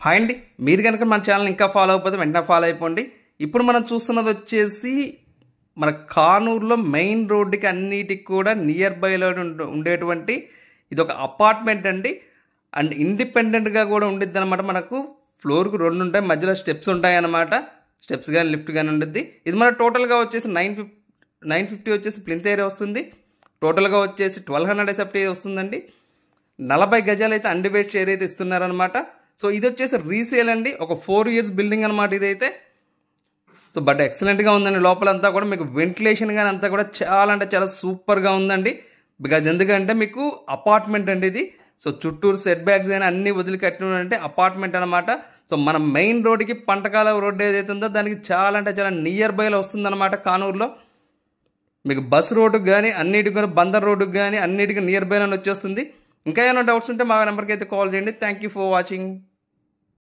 Hi అండి, మీరు కనుక మన ఛానల్ ఇంకా ఫాలో అయిపోతే వెంటనే ఫాలో అయిపోండి. ఇప్పుడు మనం చూస్తున్నది వచ్చేసి మన కానూరులో మెయిన్ రోడ్డుకి అన్నిటికి కూడా నియర్ బైలో ఉండేటువంటి ఇది ఒక అపార్ట్మెంట్ అండి. అండ్ ఇండిపెండెంట్గా కూడా ఉండిద్ది అనమాట. మనకు ఫ్లోర్కు 2 ఉంటాయి, మధ్యలో స్టెప్స్ ఉంటాయి అన్నమాట. స్టెప్స్ కానీ లిఫ్ట్ కానీ ఉండిద్ది. ఇది మన టోటల్గా వచ్చేసి 950 వచ్చేసి ప్లింత్ ఏరియా వస్తుంది. టోటల్గా వచ్చేసి 1200 ఎస్ఎఫ్టీ వస్తుందండి. 40 గజాలు అయితే అన్డివైడ్ షేర్ అయితే ఇస్తున్నారనమాట. సో ఇది వచ్చేసి రీసేల్ అండి, ఒక 4 years బిల్డింగ్ అనమాట ఇదైతే. సో బట్ ఎక్సలెంట్గా ఉందండి. లోపలంతా కూడా మీకు వెంటిలేషన్ కానీ అంతా కూడా చాలా అంటే చాలా సూపర్గా ఉందండి. బికాజ్ ఎందుకంటే మీకు అపార్ట్మెంట్ అండి ఇది. సో చుట్టూరు సెట్ బ్యాక్స్ కానీ అన్ని వదిలి కట్టినంటే అపార్ట్మెంట్ అనమాట. సో మన మెయిన్ రోడ్డుకి పంటకాల రోడ్డు ఏదైతే ఉందో దానికి చాలా అంటే చాలా నియర్ బైలో వస్తుందన్నమాట. కానూరులో మీకు బస్ రోడ్డుకి కానీ అన్నిటికి కానీ బందర్ రోడ్డుకి కానీ అన్నిటికీ నియర్ బైలో వచ్చేస్తుంది. ఇంకా ఏమైనా డౌట్స్ ఉంటే మా నెంబర్కి అయితే కాల్ చేయండి. Thank you for watching.